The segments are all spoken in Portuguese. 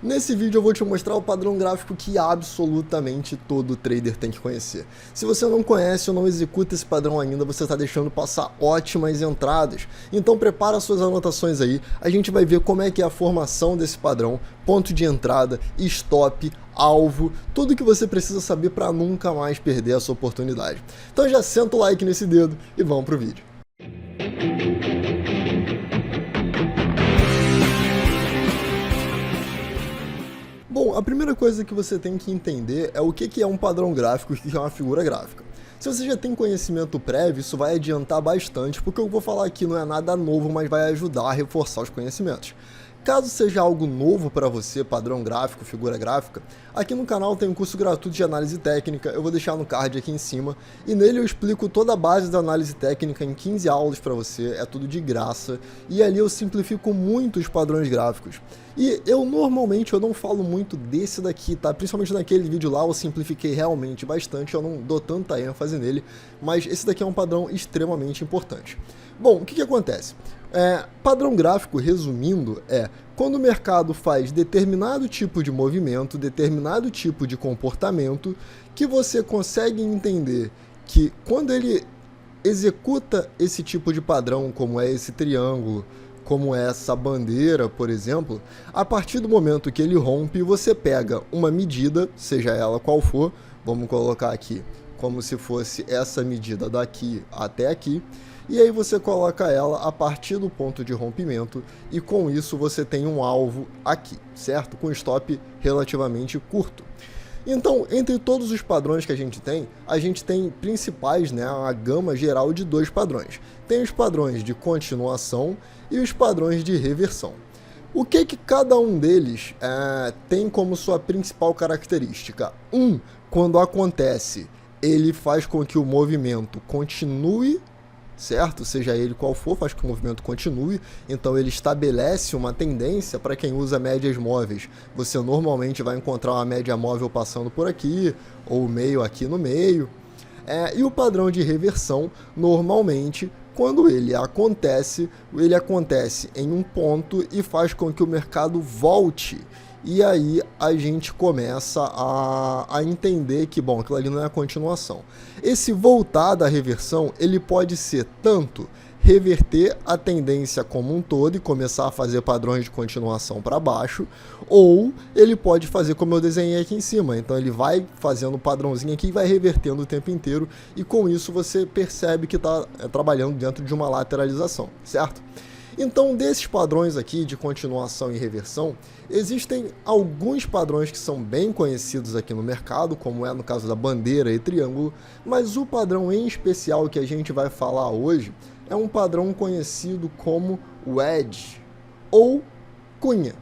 Nesse vídeo eu vou te mostrar o padrão gráfico que absolutamente todo trader tem que conhecer. Se você não conhece ou não executa esse padrão ainda, você está deixando passar ótimas entradas. Então prepara suas anotações aí, a gente vai ver como é que é a formação desse padrão, ponto de entrada, stop, alvo, tudo que você precisa saber para nunca mais perder essa oportunidade. Então já senta o like nesse dedo e vamos pro vídeo. Bom, a primeira coisa que você tem que entender é o que é um padrão gráfico e o que é uma figura gráfica. Se você já tem conhecimento prévio, isso vai adiantar bastante, porque o que eu vou falar aqui não é nada novo, mas vai ajudar a reforçar os conhecimentos. Caso seja algo novo para você, padrão gráfico, figura gráfica, aqui no canal tem um curso gratuito de análise técnica, eu vou deixar no card aqui em cima, e nele eu explico toda a base da análise técnica em 15 aulas para você, é tudo de graça, e ali eu simplifico muito os padrões gráficos. E eu normalmente não falo muito desse daqui, tá? Principalmente naquele vídeo lá eu simplifiquei realmente bastante, eu não dou tanta ênfase nele, mas esse daqui é um padrão extremamente importante. Bom, o que acontece? Padrão gráfico, resumindo, é quando o mercado faz determinado tipo de movimento, determinado tipo de comportamento, que você consegue entender que quando ele executa esse tipo de padrão, como é esse triângulo, como é essa bandeira, por exemplo, a partir do momento que ele rompe, você pega uma medida, seja ela qual for, vamos colocar aqui como se fosse essa medida daqui até aqui, e aí você coloca ela a partir do ponto de rompimento e com isso você tem um alvo aqui, certo? Com stop relativamente curto. Então, entre todos os padrões que a gente tem principais, né, a gama geral de dois padrões. Tem os padrões de continuação e os padrões de reversão. O que cada um deles tem como sua principal característica? Quando acontece, ele faz com que o movimento continue, certo? Seja ele qual for, faz com que o movimento continue, então ele estabelece uma tendência. Para quem usa médias móveis, você normalmente vai encontrar uma média móvel passando por aqui, ou o meio aqui no meio. E o padrão de reversão, normalmente, quando ele acontece em um ponto e faz com que o mercado volte. E aí a gente começa a entender que, bom, aquilo ali não é a continuação. Esse voltar da reversão, ele pode ser tanto reverter a tendência como um todo e começar a fazer padrões de continuação para baixo, ou ele pode fazer como eu desenhei aqui em cima. Então ele vai fazendo um padrãozinho aqui e vai revertendo o tempo inteiro, e com isso você percebe que está trabalhando dentro de uma lateralização, certo? Então, desses padrões aqui de continuação e reversão, existem alguns padrões que são bem conhecidos aqui no mercado, como é no caso da bandeira e triângulo, mas o padrão em especial que a gente vai falar hoje é um padrão conhecido como wedge ou cunha,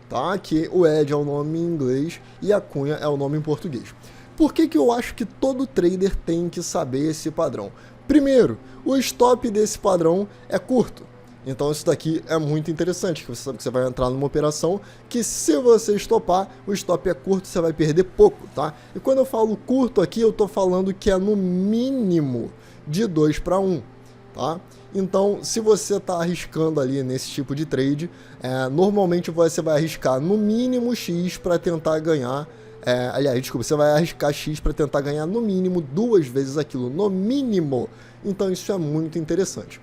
tá? Que o wedge é o nome em inglês e a cunha é o nome em português. Por que eu acho que todo trader tem que saber esse padrão? Primeiro, o stop desse padrão é curto. Então isso daqui é muito interessante, que você sabe que você vai entrar numa operação que, se você estopar, o stop é curto, você vai perder pouco, tá? E quando eu falo curto aqui, eu estou falando que é no mínimo de 2 para 1, tá? Então, se você está arriscando ali nesse tipo de trade, normalmente você vai arriscar no mínimo X para tentar ganhar. Você vai arriscar X para tentar ganhar no mínimo 2 vezes aquilo, no mínimo. Então isso é muito interessante.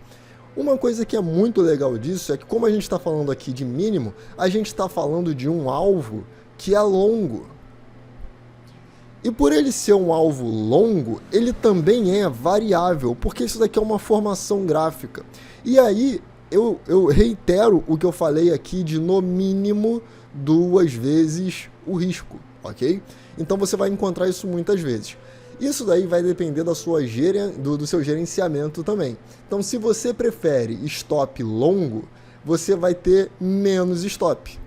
Uma coisa que é muito legal disso é que, como a gente está falando aqui de mínimo, a gente está falando de um alvo que é longo. E por ele ser um alvo longo, ele também é variável, porque isso daqui é uma formação gráfica. E aí, eu reitero o que eu falei aqui de no mínimo 2 vezes o risco, ok? Então você vai encontrar isso muitas vezes. Isso daí vai depender do seu gerenciamento também. Então, se você prefere stop longo, você vai ter menos stop,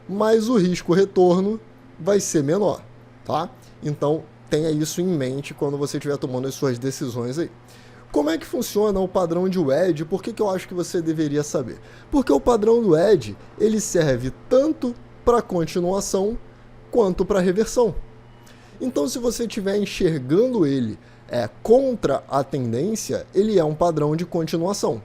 mas o risco retorno vai ser menor, tá? Então, tenha isso em mente quando você estiver tomando as suas decisões aí. Como é que funciona o padrão de wedge? Por que eu acho que você deveria saber? Porque o padrão do wedge, ele serve tanto para continuação quanto para reversão. Então, se você estiver enxergando ele contra a tendência, ele é um padrão de continuação.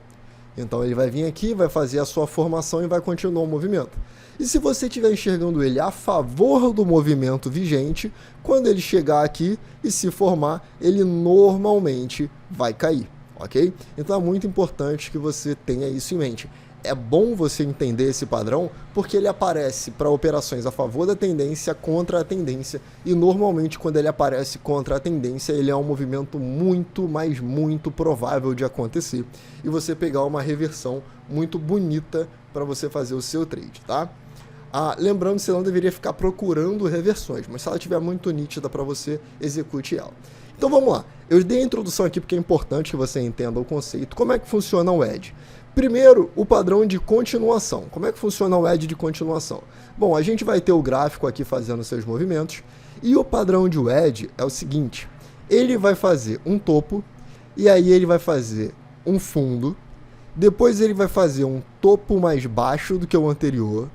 Então, ele vai vir aqui, vai fazer a sua formação e vai continuar o movimento. E se você estiver enxergando ele a favor do movimento vigente, quando ele chegar aqui e se formar, ele normalmente vai cair, ok? Então é muito importante que você tenha isso em mente. É bom você entender esse padrão porque ele aparece para operações a favor da tendência, contra a tendência, e normalmente quando ele aparece contra a tendência, ele é um movimento muito, mas muito provável de acontecer e você pegar uma reversão muito bonita para você fazer o seu trade, tá? Lembrando que você não deveria ficar procurando reversões, mas se ela estiver muito nítida para você, execute ela. Então vamos lá, eu dei a introdução aqui porque é importante que você entenda o conceito, como é que funciona o edge. Primeiro, o padrão de continuação. Como é que funciona o edge de continuação? Bom, a gente vai ter o gráfico aqui fazendo seus movimentos, e o padrão de edge é o seguinte, ele vai fazer um topo, e aí ele vai fazer um fundo, depois ele vai fazer um topo mais baixo do que o anterior,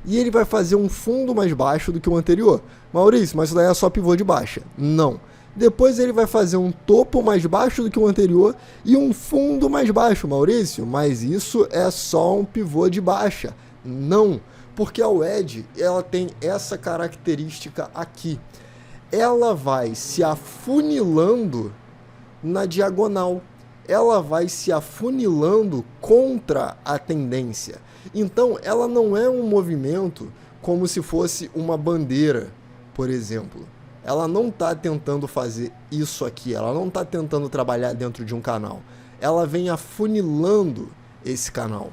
e ele vai fazer um fundo mais baixo do que o anterior. Maurício, mas isso daí é só pivô de baixa. Não. Depois ele vai fazer um topo mais baixo do que o anterior e um fundo mais baixo, Maurício, mas isso é só um pivô de baixa. Não, porque a wedge, ela tem essa característica aqui. Ela vai se afunilando na diagonal. Ela vai se afunilando contra a tendência. Então, ela não é um movimento como se fosse uma bandeira, por exemplo. Ela não está tentando fazer isso aqui, ela não está tentando trabalhar dentro de um canal. Ela vem afunilando esse canal.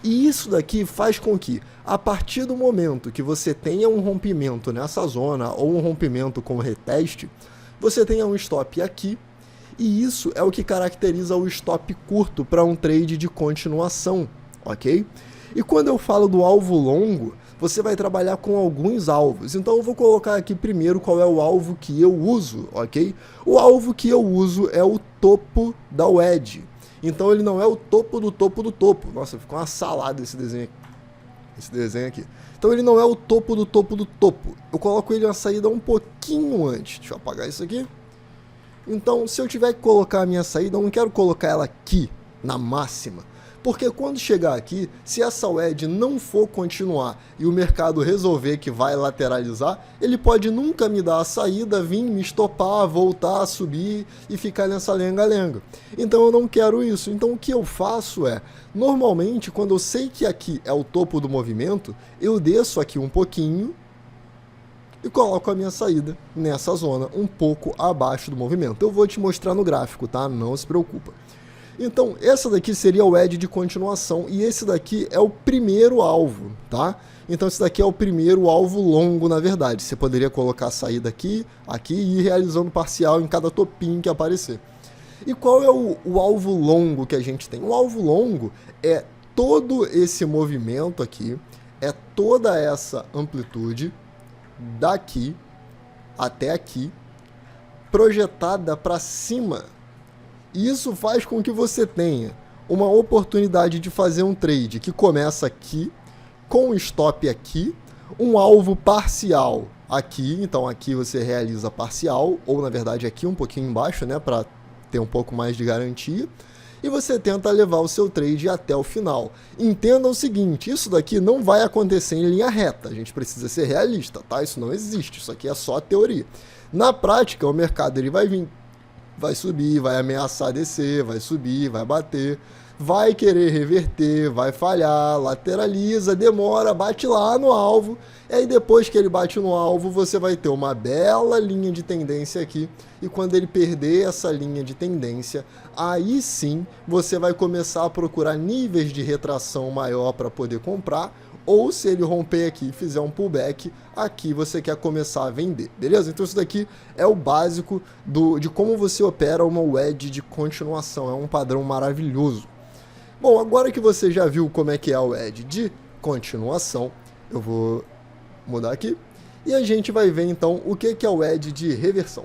E isso daqui faz com que, a partir do momento que você tenha um rompimento nessa zona, ou um rompimento com reteste, você tenha um stop aqui, e isso é o que caracteriza o stop curto para um trade de continuação, ok? E quando eu falo do alvo longo, você vai trabalhar com alguns alvos. Então eu vou colocar aqui primeiro qual é o alvo que eu uso, ok? O alvo que eu uso é o topo da wedge. Então ele não é o topo do topo do topo. Nossa, ficou uma salada esse desenho aqui. Então ele não é o topo do topo do topo. Eu coloco ele na saída um pouquinho antes. Deixa eu apagar isso aqui. Então, se eu tiver que colocar a minha saída, eu não quero colocar ela aqui, na máxima. Porque quando chegar aqui, se essa wedge não for continuar e o mercado resolver que vai lateralizar, ele pode nunca me dar a saída, vir me estopar, voltar a subir e ficar nessa lenga-lenga. Então eu não quero isso. Então o que eu faço é, normalmente, quando eu sei que aqui é o topo do movimento, eu desço aqui um pouquinho e coloco a minha saída nessa zona, um pouco abaixo do movimento. Eu vou te mostrar no gráfico, tá? Não se preocupa. Então, essa daqui seria o edge de continuação e esse daqui é o primeiro alvo, tá? Então, esse daqui é o primeiro alvo longo, na verdade. Você poderia colocar a saída aqui, aqui e ir realizando parcial em cada topinho que aparecer. E qual é o alvo longo que a gente tem? O alvo longo é todo esse movimento aqui, é toda essa amplitude daqui até aqui, projetada para cima. E isso faz com que você tenha uma oportunidade de fazer um trade que começa aqui, com um stop aqui, um alvo parcial aqui, então aqui você realiza parcial, ou na verdade aqui um pouquinho embaixo, né, para ter um pouco mais de garantia, e você tenta levar o seu trade até o final. Entenda o seguinte, isso daqui não vai acontecer em linha reta, a gente precisa ser realista, tá? Isso não existe, isso aqui é só teoria. Na prática, o mercado ele vai vir, vai subir, vai ameaçar descer, vai subir, vai bater, vai querer reverter, vai falhar, lateraliza, demora, bate lá no alvo, e aí depois que ele bate no alvo, você vai ter uma bela linha de tendência aqui, e quando ele perder essa linha de tendência, aí sim você vai começar a procurar níveis de retração maior para poder comprar, ou se ele romper aqui e fizer um pullback, aqui você quer começar a vender, beleza? Então isso daqui é o básico de como você opera uma wedge de continuação, é um padrão maravilhoso. Bom, agora que você já viu como é que é a wedge de continuação, eu vou mudar aqui, e a gente vai ver então o que é a wedge de reversão.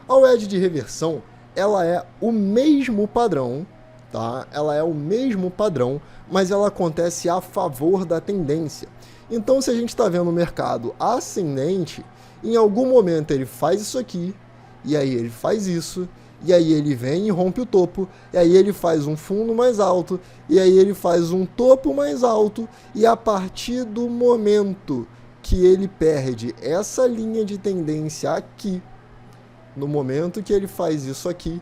A wedge de reversão, ela é o mesmo padrão, tá? Ela é o mesmo padrão, mas ela acontece a favor da tendência. Então, se a gente está vendo o mercado ascendente, em algum momento ele faz isso aqui, e aí ele faz isso, e aí ele vem e rompe o topo, e aí ele faz um fundo mais alto, e aí ele faz um topo mais alto, e a partir do momento que ele perde essa linha de tendência aqui, no momento que ele faz isso aqui,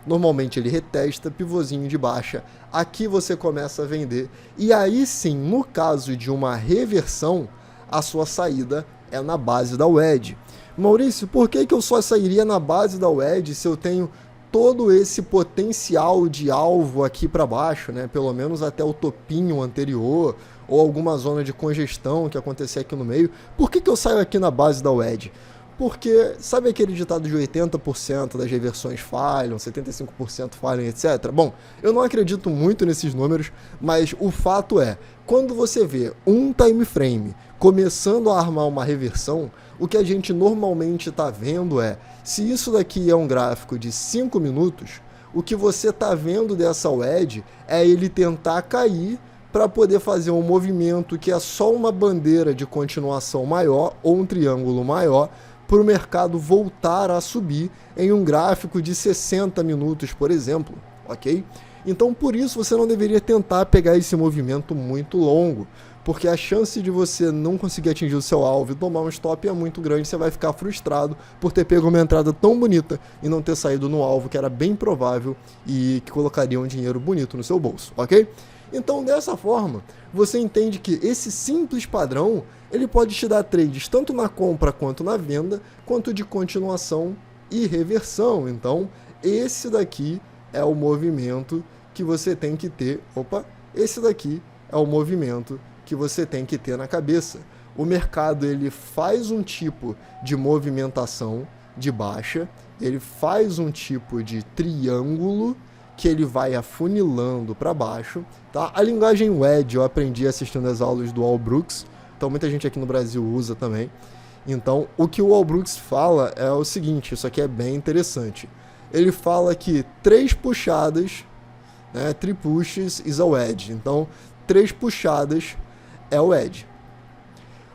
normalmente ele retesta, pivôzinho de baixa, aqui você começa a vender, e aí sim, no caso de uma reversão, a sua saída é na base da WED. Maurício, por que eu só sairia na base da WED se eu tenho todo esse potencial de alvo aqui para baixo, né? Pelo menos até o topinho anterior, ou alguma zona de congestão que acontecer aqui no meio? Por que eu saio aqui na base da WED? Porque, sabe aquele ditado de 80% das reversões falham, 75% falham, etc? Bom, eu não acredito muito nesses números, mas o fato é, quando você vê um time frame começando a armar uma reversão, o que a gente normalmente está vendo é, se isso daqui é um gráfico de 5 minutos, o que você está vendo dessa WED é ele tentar cair para poder fazer um movimento que é só uma bandeira de continuação maior ou um triângulo maior, para o mercado voltar a subir em um gráfico de 60 minutos, por exemplo, ok? Então, por isso, você não deveria tentar pegar esse movimento muito longo, porque a chance de você não conseguir atingir o seu alvo e tomar um stop é muito grande, você vai ficar frustrado por ter pego uma entrada tão bonita e não ter saído no alvo, que era bem provável e que colocaria um dinheiro bonito no seu bolso, ok? Então, dessa forma, você entende que esse simples padrão, ele pode te dar trades tanto na compra quanto na venda, quanto de continuação e reversão. Então, esse daqui é o movimento que você tem que ter. Esse daqui é o movimento que você tem que ter na cabeça. O mercado, ele faz um tipo de movimentação de baixa, ele faz um tipo de triângulo que ele vai afunilando para baixo, tá? A linguagem WED eu aprendi assistindo as aulas do Al Brooks, então muita gente aqui no Brasil usa também. Então, o que o Al Brooks fala é o seguinte, isso aqui é bem interessante. Ele fala que 3 puxadas, né, 3 pushes is a WED. Então, 3 puxadas é o WED.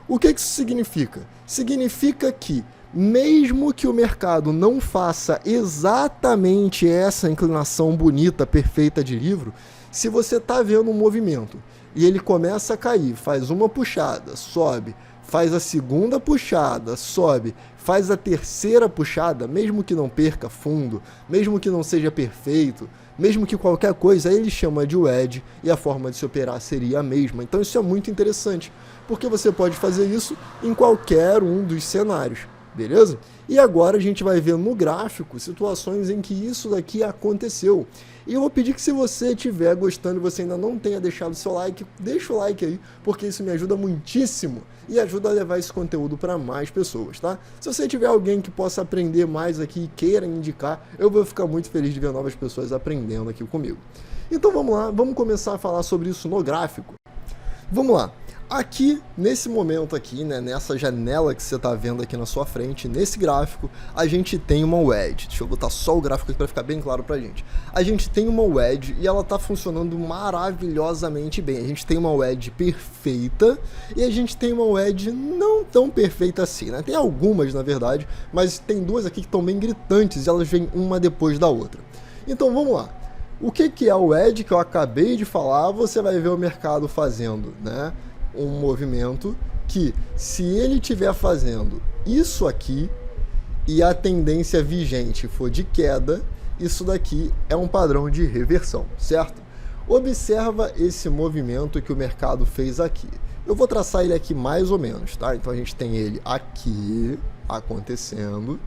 O que isso significa? Significa que mesmo que o mercado não faça exatamente essa inclinação bonita, perfeita de livro, se você está vendo um movimento e ele começa a cair, faz uma puxada, sobe, faz a segunda puxada, sobe, faz a terceira puxada, mesmo que não perca fundo, mesmo que não seja perfeito, mesmo que qualquer coisa, ele chama de WED e a forma de se operar seria a mesma. Então isso é muito interessante, porque você pode fazer isso em qualquer um dos cenários. Beleza? E agora a gente vai ver no gráfico situações em que isso daqui aconteceu. E eu vou pedir que se você estiver gostando e você ainda não tenha deixado o seu like, deixa o like aí, porque isso me ajuda muitíssimo e ajuda a levar esse conteúdo para mais pessoas, tá? Se você tiver alguém que possa aprender mais aqui e queira indicar, eu vou ficar muito feliz de ver novas pessoas aprendendo aqui comigo. Então vamos lá, vamos começar a falar sobre isso no gráfico. Vamos lá. Aqui, nesse momento aqui, né, nessa janela que você está vendo aqui na sua frente, nesse gráfico, a gente tem uma WED. Deixa eu botar só o gráfico aqui para ficar bem claro pra gente. A gente tem uma WED e ela está funcionando maravilhosamente bem. A gente tem uma WED perfeita e a gente tem uma WED não tão perfeita assim, né? Tem algumas, na verdade, mas tem duas aqui que estão bem gritantes e elas vêm uma depois da outra. Então, vamos lá. O que é a WED que eu acabei de falar? Você vai ver o mercado fazendo, né? Um movimento que, se ele estiver fazendo isso aqui e a tendência vigente for de queda, isso daqui é um padrão de reversão, certo? Observa esse movimento que o mercado fez aqui. Eu vou traçar ele aqui mais ou menos, tá? Então a gente tem ele aqui acontecendo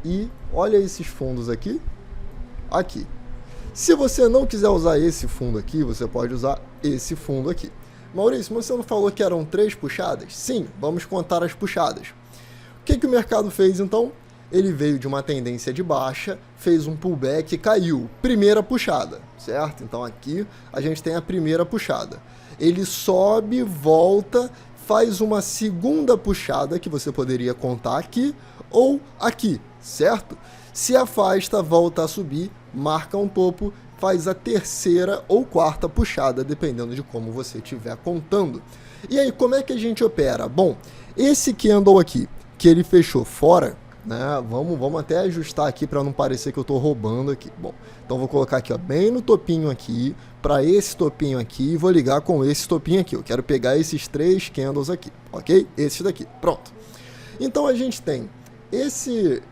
e olha esses fundos aqui, aqui. Se você não quiser usar esse fundo aqui, você pode usar esse fundo aqui. Maurício, mas você não falou que eram 3 puxadas? Sim, vamos contar as puxadas. O que o mercado fez então? Ele veio de uma tendência de baixa, fez um pullback e caiu. Primeira puxada, certo? Então aqui a gente tem a primeira puxada. Ele sobe, volta, faz uma segunda puxada que você poderia contar aqui ou aqui, certo? Se afasta, volta a subir, marca um topo, faz a terceira ou quarta puxada, dependendo de como você estiver contando. E aí, como é que a gente opera? Bom, esse candle aqui, que ele fechou fora, né? Vamos até ajustar aqui para não parecer que eu estou roubando aqui. Bom, então vou colocar aqui, ó, bem no topinho aqui, para esse topinho aqui, e vou ligar com esse topinho aqui. Eu quero pegar esses 3 candles aqui, ok? Esses daqui, pronto. Então a gente tem esse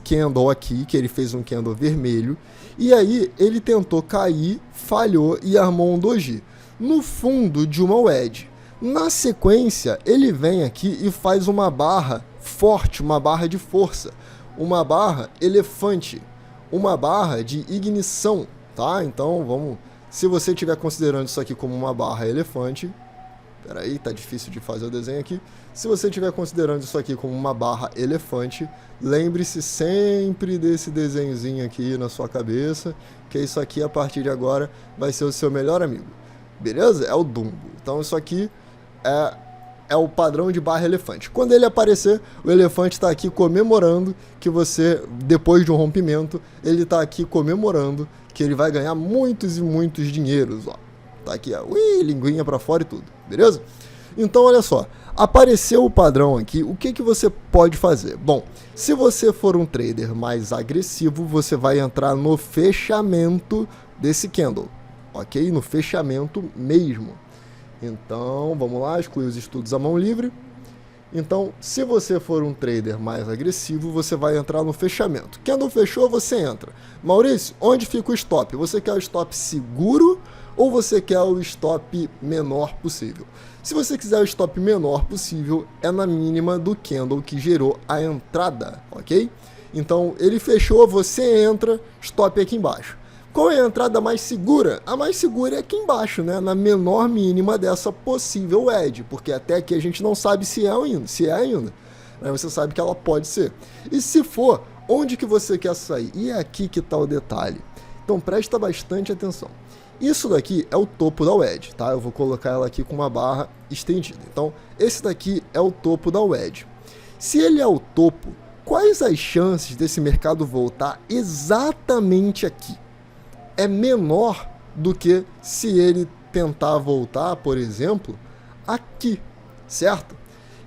candle aqui, que ele fez um candle vermelho, e aí ele tentou cair, falhou e armou um doji no fundo de uma wedge. Na sequência, ele vem aqui e faz uma barra forte, uma barra de força, uma barra elefante, uma barra de ignição, tá? Então, se você estiver considerando isso aqui como uma barra elefante, peraí, tá difícil de fazer o desenho aqui. Se você estiver considerando isso aqui como uma barra elefante, lembre-se sempre desse desenhozinho aqui na sua cabeça, que isso aqui, a partir de agora, vai ser o seu melhor amigo. Beleza? É o Dumbo. Então isso aqui é o padrão de barra elefante. Quando ele aparecer, o elefante está aqui comemorando que você, depois de um rompimento, ele está aqui comemorando que ele vai ganhar muitos e muitos dinheiros. Ó. Tá aqui, ó, linguinha para fora e tudo. Beleza? Então olha só, apareceu o padrão aqui, o que você pode fazer? Bom, se você for um trader mais agressivo, você vai entrar no fechamento desse candle. Ok? No fechamento mesmo. Então, vamos lá, excluir os estudos à mão livre. Então, se você for um trader mais agressivo, você vai entrar no fechamento. Candle fechou, você entra. Maurício, onde fica o stop? Você quer o stop seguro ou você quer o stop menor possível? Se você quiser o stop menor possível, é na mínima do candle que gerou a entrada, ok? Então, ele fechou, você entra, stop aqui embaixo. Qual é a entrada mais segura? A mais segura é aqui embaixo, né? Na menor mínima dessa possível wedge, porque até aqui a gente não sabe se é ainda. Mas você sabe que ela pode ser. E se for, onde que você quer sair? E é aqui que está o detalhe. Então presta bastante atenção. Isso daqui é o topo da wedge, tá? Eu vou colocar ela aqui com uma barra estendida. Então esse daqui é o topo da wedge. Se ele é o topo, quais as chances desse mercado voltar exatamente aqui? É menor do que se ele tentar voltar, por exemplo, aqui, certo?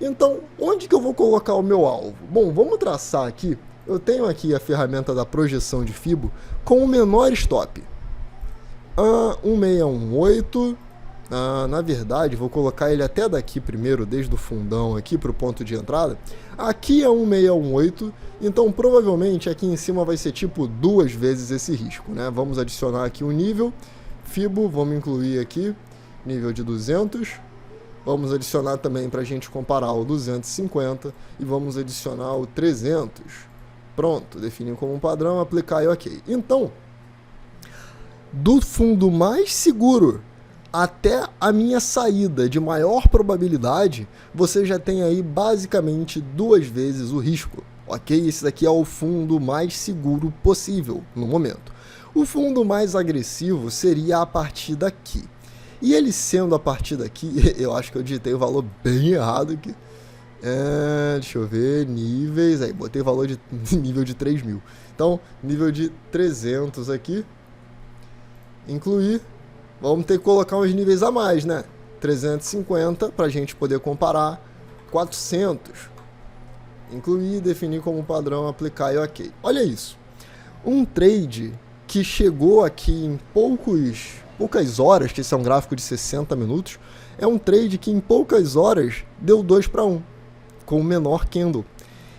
Então, onde que eu vou colocar o meu alvo? Bom, vamos traçar aqui. Eu tenho aqui a ferramenta da projeção de Fibo com o menor stop. 1618. Na verdade, vou colocar ele até daqui primeiro, desde o fundão aqui para o ponto de entrada. Aqui é 1618, então provavelmente aqui em cima vai ser tipo 2 vezes esse risco, né? Vamos adicionar aqui um nível, Fibo, vamos incluir aqui, nível de 200. Vamos adicionar também para a gente comparar o 250 e vamos adicionar o 300. Pronto, definir como um padrão, aplicar e ok. Então, do fundo mais seguro até a minha saída de maior probabilidade, você já tem aí basicamente 2 vezes o risco, ok? Esse daqui é o fundo mais seguro possível no momento. O fundo mais agressivo seria a partir daqui. E ele sendo a partir daqui, eu acho que eu digitei o valor bem errado aqui. Deixa eu ver, níveis, aí botei o valor de nível de 3.000. Então, nível de 300 aqui, incluir. Vamos ter que colocar uns níveis a mais, né? 350 para a gente poder comparar. 400. Incluir, definir como padrão, aplicar e ok. Olha isso. Um trade que chegou aqui em poucas horas, que esse é um gráfico de 60 minutos, é um trade que em poucas horas deu 2 para 1, com o menor candle.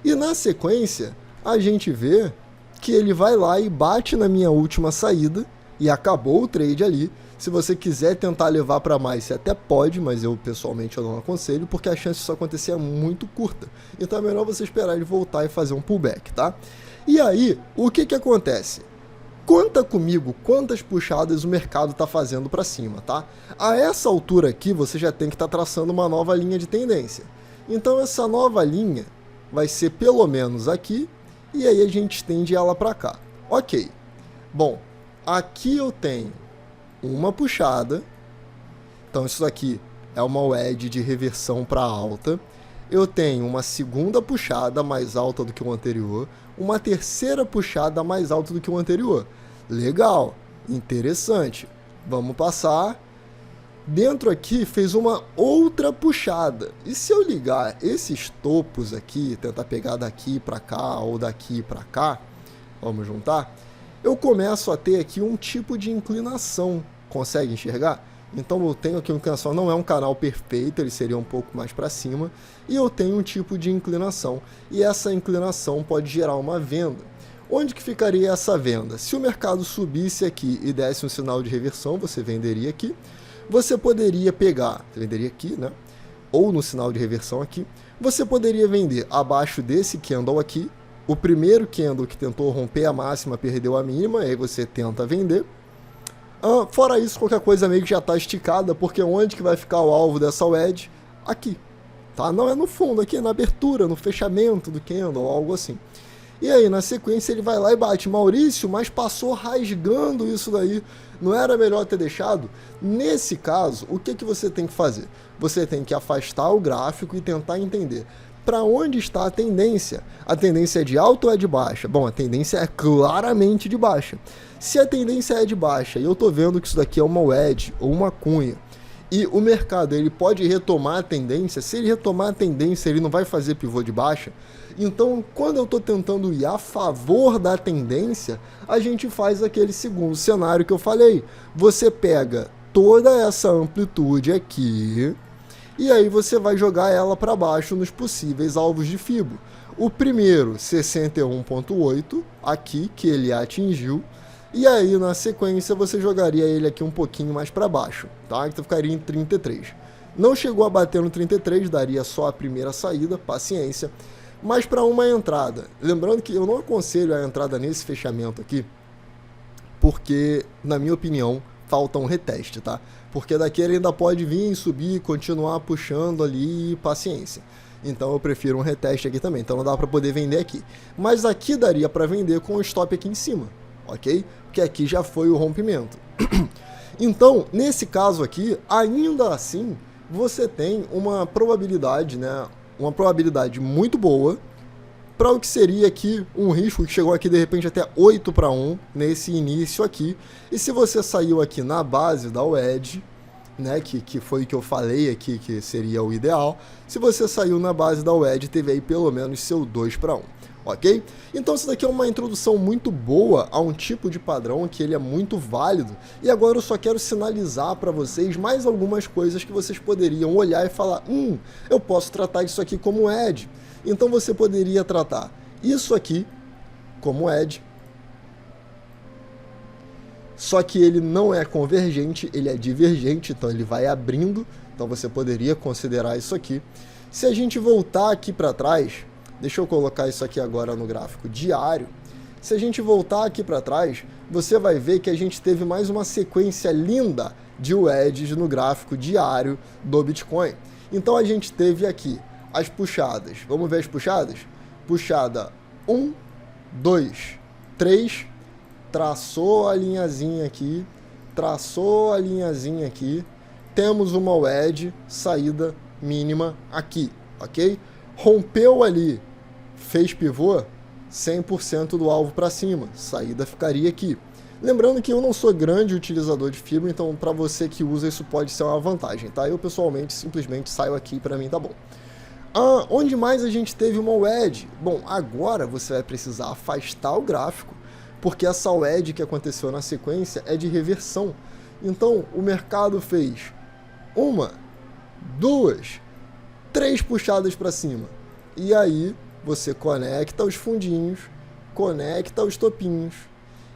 E na sequência, a gente vê que ele vai lá e bate na minha última saída e acabou o trade ali. Se você quiser tentar levar para mais, você até pode, mas eu pessoalmente eu não aconselho, porque a chance disso acontecer é muito curta. Então é melhor você esperar ele voltar e fazer um pullback, tá? E aí, o que acontece? Conta comigo quantas puxadas o mercado está fazendo para cima, tá? A essa altura aqui, você já tem que estar traçando uma nova linha de tendência. Então essa nova linha vai ser pelo menos aqui, e aí a gente estende ela para cá. Ok. Bom, aqui eu tenho uma puxada, então isso aqui é uma wedge de reversão para alta. Eu tenho uma segunda puxada mais alta do que o anterior, uma terceira puxada mais alta do que o anterior. Legal, interessante. Vamos passar. dentro aqui fez uma outra puxada. E se eu ligar esses topos aqui, tentar pegar daqui para cá ou daqui para cá, vamos juntar, eu começo a ter aqui um tipo de inclinação. Consegue enxergar? Então eu tenho aqui uma inclinação, não é um canal perfeito, ele seria um pouco mais para cima, e eu tenho um tipo de inclinação, e essa inclinação pode gerar uma venda. Onde que ficaria essa venda? Se o mercado subisse aqui e desse um sinal de reversão, você venderia aqui, você poderia pegar, venderia aqui, né? Ou no sinal de reversão aqui, você poderia vender abaixo desse candle aqui, o primeiro candle que tentou romper a máxima perdeu a mínima, aí você tenta vender. Fora isso, qualquer coisa meio que já está esticada, porque onde que vai ficar o alvo dessa wedge? Aqui, tá? Não é no fundo, aqui é na abertura, no fechamento do candle, algo assim. E aí, na sequência, ele vai lá e bate. Maurício, mas passou rasgando isso daí. Não era melhor ter deixado? Nesse caso, o que você tem que fazer? Você tem que afastar o gráfico e tentar entender para onde está a tendência. A tendência é de alta ou é de baixa? Bom, a tendência é claramente de baixa. Se a tendência é de baixa e eu estou vendo que isso daqui é uma wedge ou uma cunha, e o mercado ele pode retomar a tendência, se ele retomar a tendência, ele não vai fazer pivô de baixa. Então, quando eu estou tentando ir a favor da tendência, a gente faz aquele segundo cenário que eu falei. Você pega toda essa amplitude aqui, e aí você vai jogar ela para baixo nos possíveis alvos de Fibo. O primeiro, 61.8, aqui, que ele atingiu, e aí na sequência você jogaria ele aqui um pouquinho mais para baixo, tá? Então ficaria em 33. Não chegou a bater no 33, daria só a primeira saída, paciência. Mas para uma entrada, lembrando que eu não aconselho a entrada nesse fechamento aqui, porque, na minha opinião, falta um reteste, tá? Porque daqui ele ainda pode vir, subir, continuar puxando ali, paciência. Então eu prefiro um reteste aqui também, então não dá para poder vender aqui. Mas aqui daria para vender com o stop aqui em cima, ok? Porque aqui já foi o rompimento. Então, nesse caso aqui, ainda assim, você tem uma probabilidade, né? Uma probabilidade muito boa para o que seria aqui um risco que chegou aqui de repente até 8-1 nesse início aqui. E se você saiu aqui na base da wedge, né, que foi o que eu falei aqui que seria o ideal, se você saiu na base da wedge, teve aí pelo menos seu 2-1. Ok? Então isso daqui é uma introdução muito boa a um tipo de padrão que ele é muito válido, e agora eu só quero sinalizar para vocês mais algumas coisas que vocês poderiam olhar e falar, eu posso tratar isso aqui como edge. Então você poderia tratar isso aqui como edge, só que ele não é convergente, ele é divergente, então ele vai abrindo, então você poderia considerar isso aqui. Se a gente voltar aqui para trás, deixa eu colocar isso aqui agora no gráfico diário. Se a gente voltar aqui para trás, você vai ver que a gente teve mais uma sequência linda de wedges no gráfico diário do Bitcoin. Então a gente teve aqui as puxadas. Vamos ver as puxadas? Puxada 1, 2, 3, traçou a linhazinha aqui, traçou a linhazinha aqui, temos uma wedge, saída mínima aqui, ok? Rompeu ali, fez pivô, 100% do alvo para cima, saída ficaria aqui. Lembrando que eu não sou grande utilizador de Fibo, então para você que usa isso pode ser uma vantagem, tá? Eu pessoalmente simplesmente saio aqui, para mim tá bom. Onde mais a gente teve uma wedge? Bom, agora você vai precisar afastar o gráfico, porque essa wedge que aconteceu na sequência é de reversão. Então o mercado fez 1, 2, 3 puxadas para cima. E aí você conecta os fundinhos, conecta os topinhos.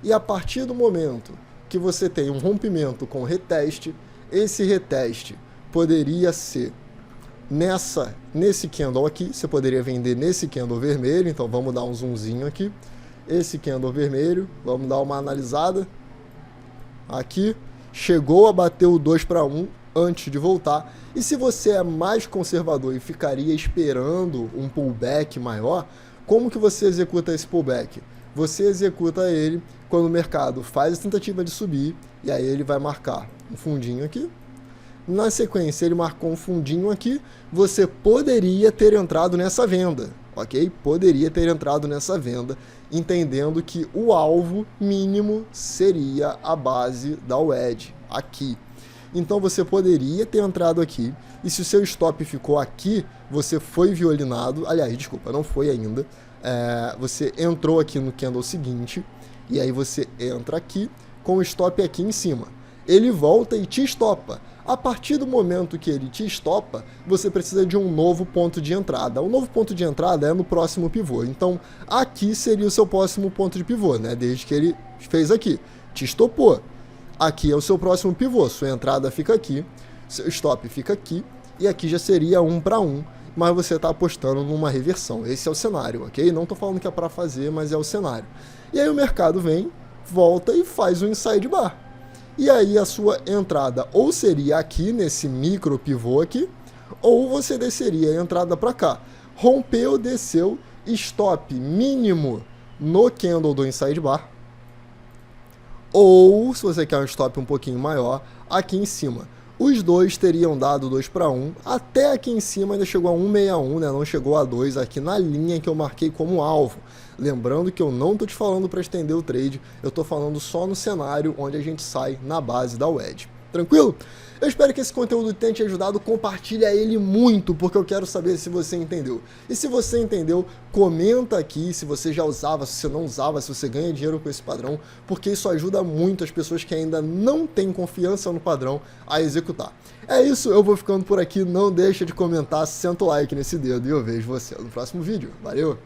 E a partir do momento que você tem um rompimento com reteste, esse reteste poderia ser nesse candle aqui, você poderia vender nesse candle vermelho, então vamos dar um zoomzinho aqui. Esse candle vermelho, vamos dar uma analisada. Aqui, chegou a bater o 2-1 antes de voltar. E se você é mais conservador e ficaria esperando um pullback maior, como que você executa esse pullback? Você executa ele quando o mercado faz a tentativa de subir, e aí ele vai marcar um fundinho aqui. Na sequência, ele marcou um fundinho aqui, você poderia ter entrado nessa venda, ok? Poderia ter entrado nessa venda, entendendo que o alvo mínimo seria a base da wedge, aqui. Então você poderia ter entrado aqui, e se o seu stop ficou aqui, você foi violinado, aliás, desculpa, não foi ainda, você entrou aqui no candle seguinte, e aí você entra aqui com o stop aqui em cima. Ele volta e te estopa. A partir do momento que ele te estopa, você precisa de um novo ponto de entrada. O novo ponto de entrada é no próximo pivô. Então, aqui seria o seu próximo ponto de pivô, né? Desde que ele fez aqui. Te estopou. Aqui é o seu próximo pivô. Sua entrada fica aqui, seu stop fica aqui, e aqui já seria 1 para 1, mas você está apostando numa reversão. Esse é o cenário, ok? Não estou falando que é para fazer, mas é o cenário. E aí o mercado vem, volta e faz o inside bar. E aí a sua entrada ou seria aqui, nesse micro pivô aqui, ou você desceria a entrada para cá. Rompeu, desceu, stop mínimo no candle do inside bar. Ou, se você quer um stop um pouquinho maior, aqui em cima. Os dois teriam dado 2 para 1, até aqui em cima ainda chegou a 161, né? Não chegou a 2 aqui na linha que eu marquei como alvo. Lembrando que eu não estou te falando para estender o trade, eu estou falando só no cenário onde a gente sai na base da wedge. Tranquilo? Eu espero que esse conteúdo tenha te ajudado, compartilha ele muito, porque eu quero saber se você entendeu. E se você entendeu, comenta aqui se você já usava, se você não usava, se você ganha dinheiro com esse padrão, porque isso ajuda muito as pessoas que ainda não têm confiança no padrão a executar. É isso, eu vou ficando por aqui, não deixa de comentar, senta o like nesse dedo e eu vejo você no próximo vídeo. Valeu!